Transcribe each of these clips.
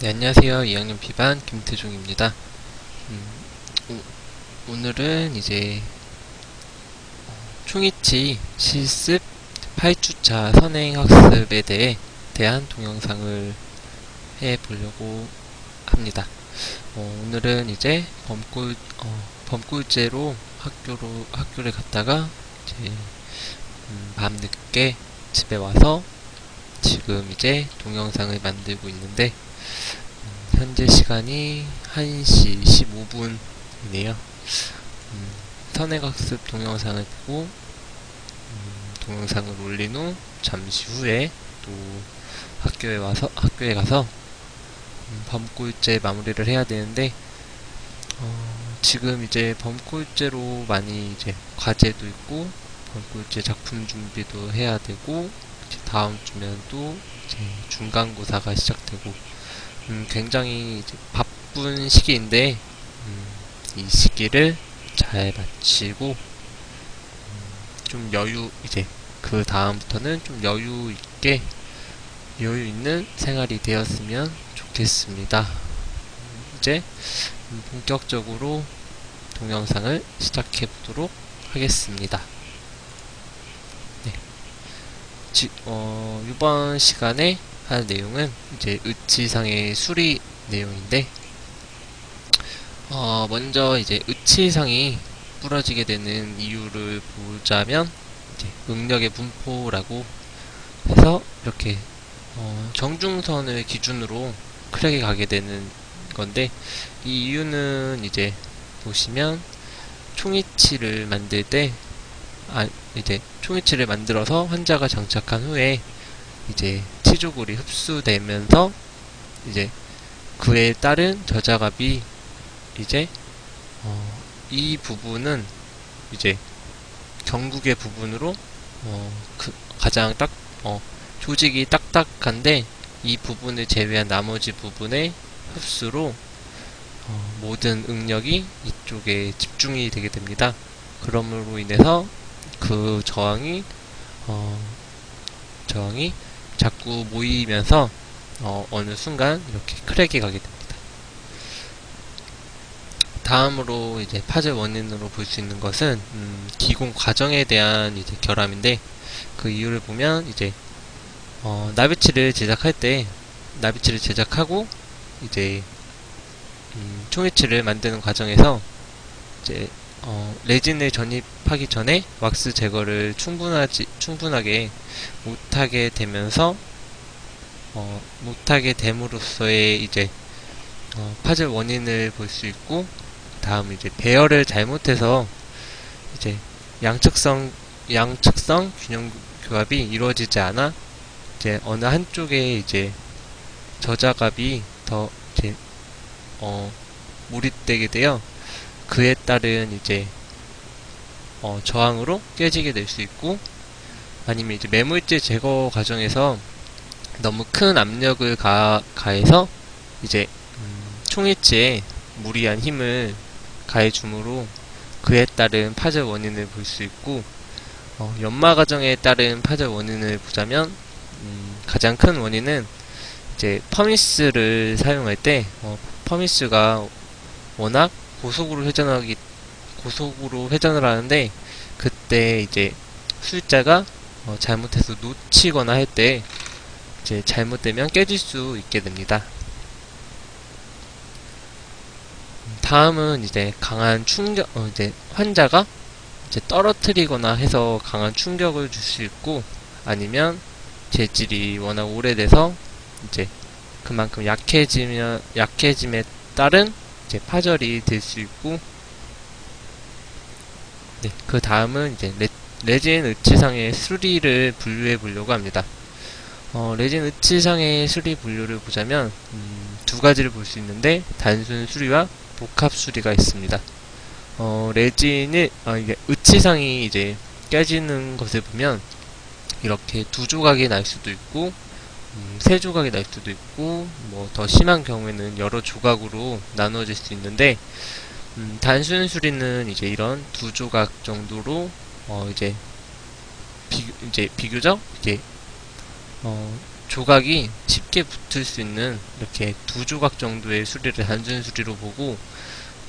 네, 안녕하세요. 2학년 B반 김태종입니다. 오늘은 이제 총이치 실습 8주차 선행학습에 대한 동영상을 해보려고 합니다. 오늘은 이제 범꿀제로 학교를 갔다가 이제 밤늦게 집에 와서 지금 이제 동영상을 만들고 있는데 현재 시간이 1시 15분이네요. 선행학습 동영상을 보고 동영상을 올린 후 잠시 후에 또 학교에 가서 범꿀제 마무리를 해야 되는데 지금 이제 범꿀제로 많이 이제 과제도 있고 범꿀제 작품 준비도 해야 되고 이제 다음 주면 또 이제 중간고사가 시작되고 굉장히 이제 바쁜 시기인데 이 시기를 잘 마치고 좀 이제 그 다음부터는 좀 여유 있는 생활이 되었으면 좋겠습니다. 이제 본격적으로 동영상을 시작해 보도록 하겠습니다. 네. 이번 시간에 할 내용은 이제 의치상의 수리 내용인데 먼저 이제 의치상이 부러지게 되는 이유를 보자면 이제 응력의 분포라고 해서 이렇게 정중선을 기준으로 크랙이 가게 되는 건데 이 이유는 이제 보시면 총이치를 만들 때 이제 총이치를 만들어서 환자가 장착한 후에 이제 치조골이 흡수되면서 이제 그에 따른 저자갑이 이제 이 부분은 이제 경국의 부분으로 가장 조직이 딱딱한데 이 부분을 제외한 나머지 부분의 흡수로 모든 응력이 이쪽에 집중이 되게 됩니다. 그러므로 인해서 그 저항이 자꾸 모이면서 어느 순간 이렇게 크랙이 가게 됩니다. 다음으로 이제 파열 원인으로 볼 수 있는 것은 기공 과정에 대한 이제 결함인데 그 이유를 보면 이제 나비치를 제작하고 이제 총이치를 만드는 과정에서 이제 레진을 전입하기 전에 왁스 제거를 충분하게 못하게 됨으로써의 이제 파열 원인을 볼 수 있고, 다음 이제 배열을 잘못해서 이제 양측성 균형 교합이 이루어지지 않아 이제 어느 한쪽에 이제 저자갑이 더 이제 몰입되게 되어 그에 따른 이제 저항으로 깨지게 될 수 있고, 아니면 이제 매물재 제거 과정에서 너무 큰 압력을 가해서 이제 총이치에 무리한 힘을 가해줌으로 그에 따른 파열 원인을 볼 수 있고, 연마 과정에 따른 파열 원인을 보자면 가장 큰 원인은 이제 퍼미스를 사용할 때 퍼미스가 워낙 고속으로 회전을 하는데 그때 이제 술자가 잘못해서 놓치거나 할 때 이제 잘못되면 깨질 수 있게 됩니다. 다음은 이제 강한 충격, 이제 환자가 이제 떨어뜨리거나 해서 강한 충격을 줄 수 있고, 아니면 재질이 워낙 오래돼서 이제 그만큼 약해짐에 따른 이제 파열이 될 수 있고, 네, 그 다음은 이제 레진 의치상의 수리를 분류해 보려고 합니다. 레진 의치상의 수리 분류를 보자면 두 가지를 볼 수 있는데 단순 수리와 복합 수리가 있습니다. 이게 의치상이 이제 깨지는 것을 보면 이렇게 두 조각이 날 수도 있고 세 조각이 날 수도 있고 뭐 더 심한 경우에는 여러 조각으로 나누어질 수 있는데 단순 수리는 이제 이런 두 조각 정도로 이제 비교적 이제 조각이 쉽게 붙을 수 있는 이렇게 두 조각 정도의 수리를 단순 수리로 보고,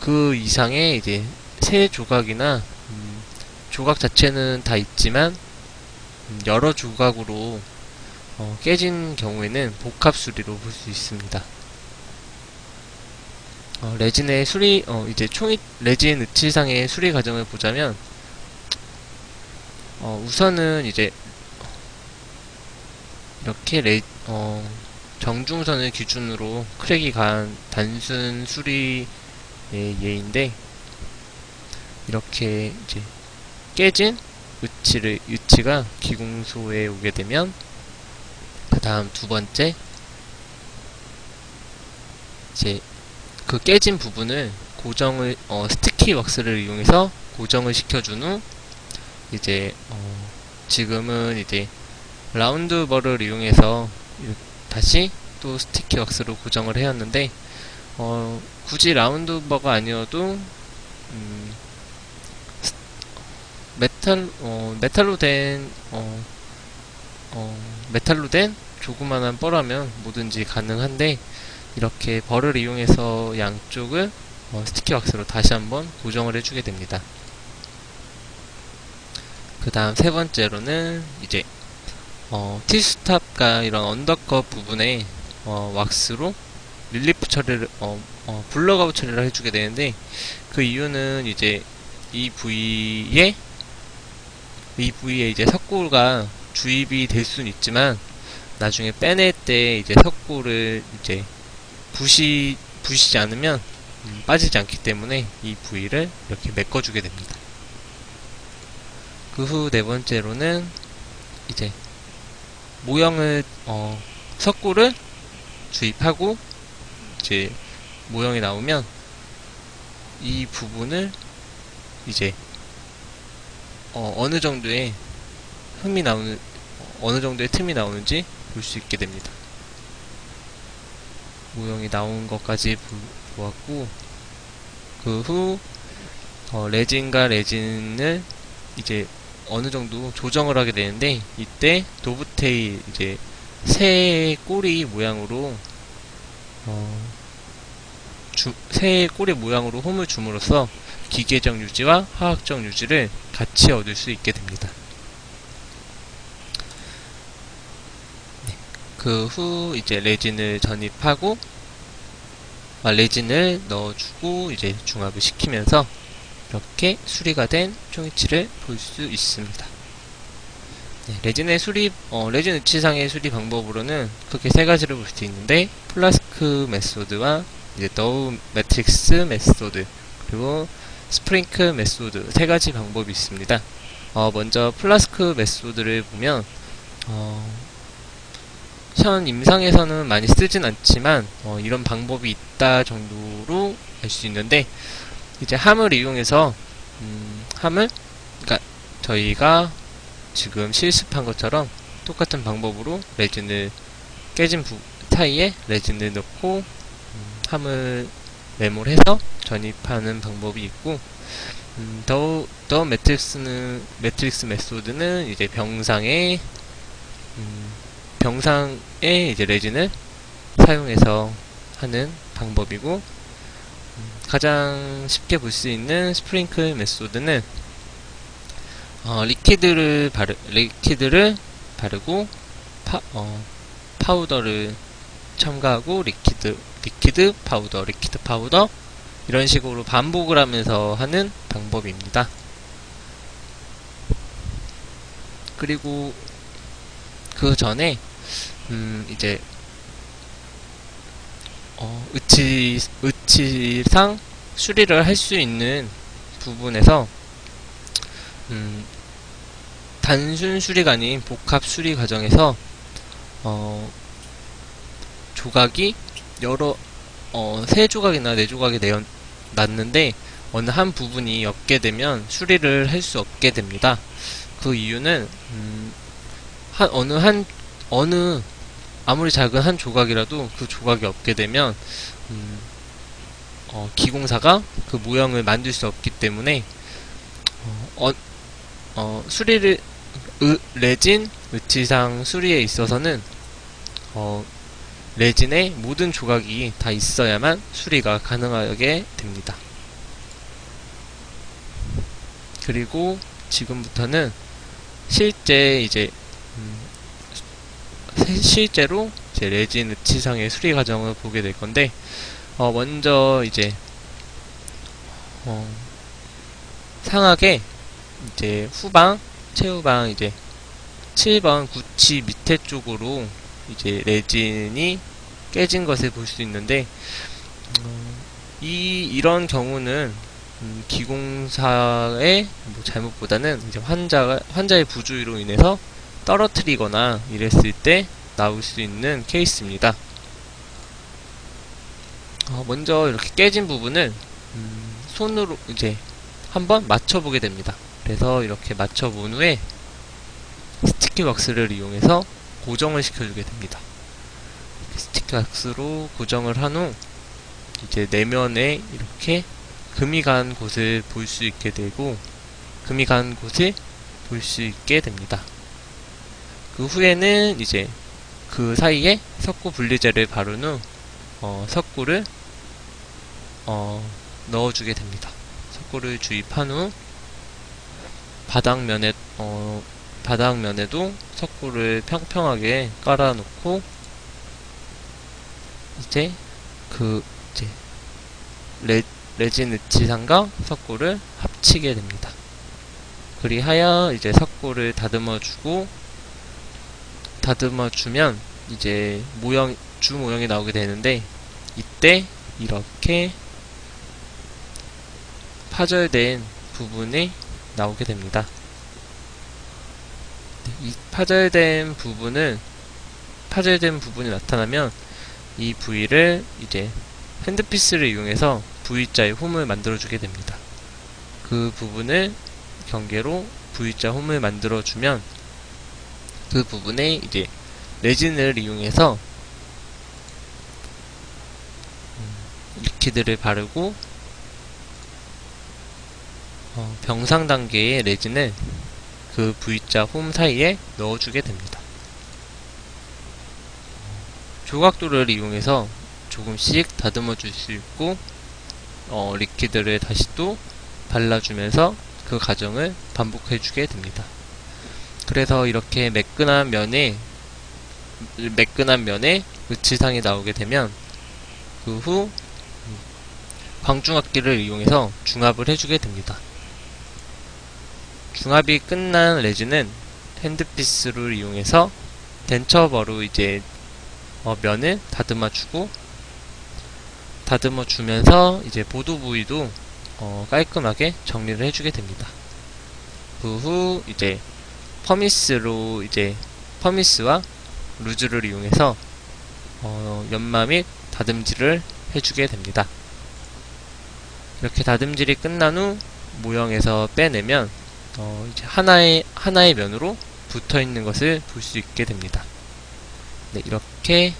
그 이상의 이제 세 조각이나 조각 자체는 다 있지만 여러 조각으로 깨진 경우에는 복합 수리로 볼 수 있습니다. 레진의 수리, 이제 레진 으치상의 수리 과정을 보자면, 우선은 이제 이렇게 정중선을 기준으로 크랙이 가한 단순 수리의 예인데, 이렇게 이제 깨진 으치가 기공소에 오게 되면, 그 다음 두 번째, 이제 그 깨진 부분을 스티키 왁스를 이용해서 고정을 시켜준 후, 이제 지금은 이제 라운드 벌을 이용해서 다시 또 스티키 왁스로 고정을 해왔는데, 굳이 라운드 버가 아니어도 메탈로 된 조그만한 뻘하면 뭐든지 가능한데, 이렇게 벌을 이용해서 양쪽을 스티키 왁스로 다시 한번 고정을 해주게 됩니다. 그 다음 세 번째로는 이제 티스탑과 이런 언더컷 부분에 왁스로 릴리프 처리를 블럭아웃 처리를 해주게 되는데, 그 이유는 이제 이 부위에 이제 석고가 주입이 될 수는 있지만, 나중에 빼낼 때 이제 석고를 이제 부시지 않으면 빠지지 않기 때문에 이 부위를 이렇게 메꿔주게 됩니다. 그 후 네 번째로는 이제 모형을 석고를 주입하고 이제 모형이 나오면, 이 부분을 이제 어느 정도의 틈이 나오는지 볼 수 있게 됩니다. 모형이 나온 것까지 보았고, 그 후 레진과 레진을 이제 어느 정도 조정을 하게 되는데, 이때 도브테일 이제 새 꼬리 모양으로 새 꼬리 모양으로 홈을 줌으로써 기계적 유지와 화학적 유지를 같이 얻을 수 있게 됩니다. 그 후 이제 레진을 전입하고 레진을 넣어주고 이제 중합을 시키면서 이렇게 수리가 된 총이치를 볼 수 있습니다. 네, 레진 으치상의 수리 방법으로는 크게 세 가지를 볼 수 있는데, 플라스크 메소드와 이제 더우 매트릭스 메소드, 그리고 스프링클 메소드 세 가지 방법이 있습니다. 먼저 플라스크 메소드를 보면 현 임상에서는 많이 쓰진 않지만 이런 방법이 있다 정도로 알 수 있는데, 이제 함을 이용해서 그러니까 저희가 지금 실습한 것처럼 똑같은 방법으로 레진을 깨진 사이에 레진을 넣고 함을 매몰해서 전입하는 방법이 있고, 더 매트릭스 메소드는 이제 병상에 이제 레진을 사용해서 하는 방법이고, 가장 쉽게 볼 수 있는 스프링클 메소드는 리퀴드를 바르고 파우더를 첨가하고 리퀴드 파우더 이런 식으로 반복을 하면서 하는 방법입니다. 그리고 그 전에 이제 으치상 수리를 할 수 있는 부분에서 단순 수리가 아닌 복합 수리 과정에서 조각이 세 조각이나 네 조각이 났는데 어느 한 부분이 없게 되면 수리를 할 수 없게 됩니다. 그 이유는 아무리 작은 한 조각이라도 그 조각이 없게 되면 기공사가 그 모형을 만들 수 없기 때문에 레진 으치상 수리에 있어서는 레진의 모든 조각이 다 있어야만 수리가 가능하게 됩니다. 그리고 지금부터는 실제로 이제 레진 의치상의 수리 과정을 보게 될 건데, 먼저 이제 상하게 이제 최후방 이제 7번 구치 밑에 쪽으로 이제 레진이 깨진 것을 볼 수 있는데, 이런 경우는 기공사의 잘못보다는 이제 환자의 부주의로 인해서 떨어뜨리거나 이랬을 때 나올 수 있는 케이스입니다. 먼저 이렇게 깨진 부분을 손으로 이제 한번 맞춰보게 됩니다. 그래서 이렇게 맞춰본 후에 스티키 왁스를 이용해서 고정을 시켜주게 됩니다. 스티키 왁스로 고정을 한 후 이제 내면에 이렇게 금이 간 곳을 볼 수 있게 되고, 금이 간 곳을 볼 수 있게 됩니다. 그 후에는 이제 그 사이에 석고 분리제를 바른 후 석고를 넣어주게 됩니다. 석고를 주입한 후 바닥면에도 석고를 평평하게 깔아놓고 이제 레진 의치상과 석고를 합치게 됩니다. 그리하여 이제 석고를 다듬어주면 이제 주 모형이 나오게 되는데, 이때 이렇게 파절된 부분이 나오게 됩니다. 이 파절된 부분이 나타나면 이 부위를 이제 핸드피스를 이용해서 V자의 홈을 만들어주게 됩니다. 그 부분을 경계로 V자 홈을 만들어주면 그 부분에 이제 레진을 이용해서 리퀴드를 바르고 병상 단계의 레진을 그 V자 홈 사이에 넣어주게 됩니다. 조각도를 이용해서 조금씩 다듬어 줄 수 있고, 리퀴드를 다시 또 발라주면서 그 과정을 반복해 주게 됩니다. 그래서 이렇게 매끈한 면에 의치상이 나오게 되면 그 후 광중압기를 이용해서 중압을 해주게 됩니다. 중압이 끝난 레진은 핸드피스를 이용해서 덴처버로 이제 면을 다듬어주면서 이제 보도 부위도 깔끔하게 정리를 해주게 됩니다. 그 후 이제 퍼미스와 루즈를 이용해서 연마 및 다듬질을 해주게 됩니다. 이렇게 다듬질이 끝난 후 모형에서 빼내면 이제 하나의 면으로 붙어있는 것을 볼 수 있게 됩니다. 네, 이렇게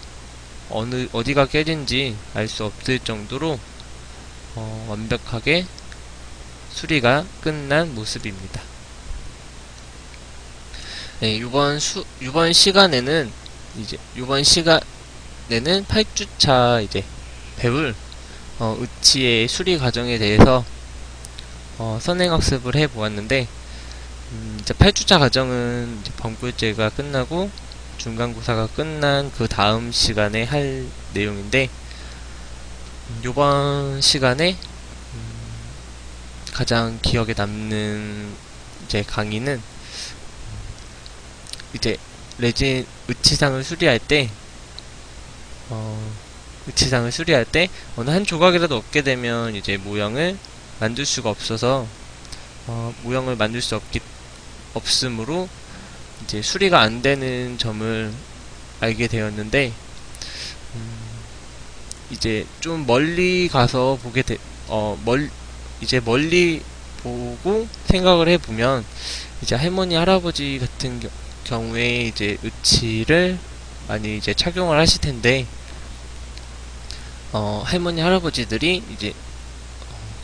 어디가 깨진지 알 수 없을 정도로 완벽하게 수리가 끝난 모습입니다. 네, 이번 시간에는 8주차 이제 배울 의치의 수리 과정에 대해서 선행학습을 해보았는데, 이제 8주차 과정은 이제 범꿀제가 끝나고 중간고사가 끝난 그 다음 시간에 할 내용인데, 요번 시간에 가장 기억에 남는 이제 강의는 이제 레진 의치상을 수리할 때 어느 한 조각이라도 없게 되면 이제 모형을 만들 수가 없어서 모형을 만들 수 없으므로 이제 수리가 안 되는 점을 알게 되었는데, 이제 좀 멀리 가서 멀리 보고 생각을 해보면 이제 할머니 할아버지 같은 경우에 이제 의치를 많이 이제 착용을 하실 텐데, 할머니 할아버지들이 이제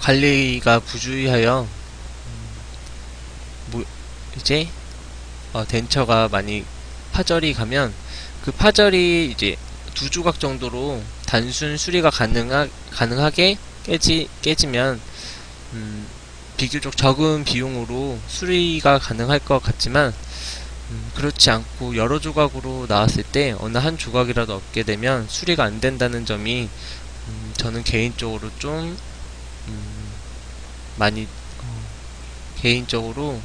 관리가 부주의하여 이제 덴처가 많이 파절이 가면 그 파절이 이제 두 조각 정도로 단순 수리가 가능하게 깨지면 음, 비교적 적은 비용으로 수리가 가능할 것 같지만 그렇지 않고 여러 조각으로 나왔을 때 어느 한 조각이라도 없게 되면 수리가 안 된다는 점이 저는 개인적으로 좀 많이 개인적으로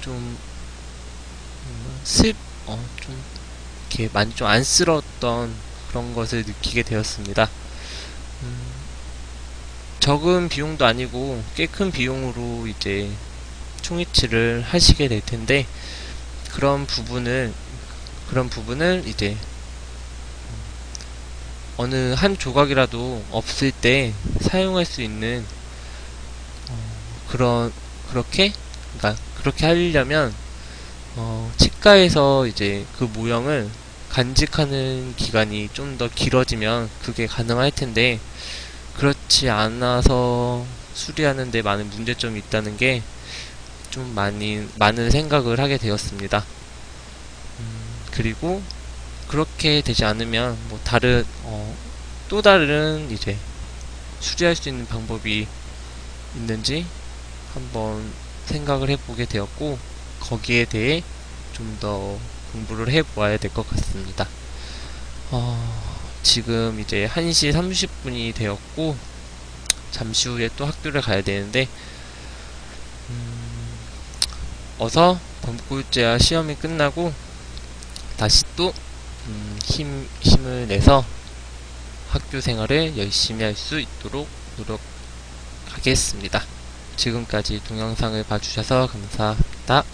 좀 좀 이렇게 많이 좀 안쓰러웠던 그런 것을 느끼게 되었습니다. 적은 비용도 아니고 꽤 큰 비용으로 이제 총이치를 하시게 될 텐데 그런 부분을 이제 어느 한 조각이라도 없을 때 사용할 수 있는 그렇게 하려면 치과에서 이제 그 모형을 간직하는 기간이 좀 더 길어지면 그게 가능할 텐데 그렇지 않아서 수리하는 데 많은 문제점이 있다는 게 좀 많은 생각을 하게 되었습니다. 그리고 그렇게 되지 않으면 뭐 또 다른 이제 수리할 수 있는 방법이 있는지 한번 생각을 해보게 되었고 거기에 대해 좀 더 공부를 해보아야 될 것 같습니다. 지금 이제 1시 30분이 되었고 잠시 후에 또 학교를 가야 되는데 어서 범고일제와 시험이 끝나고 다시 또 힘을 내서 학교 생활을 열심히 할 수 있도록 노력하겠습니다. 지금까지 동영상을 봐주셔서 감사합니다.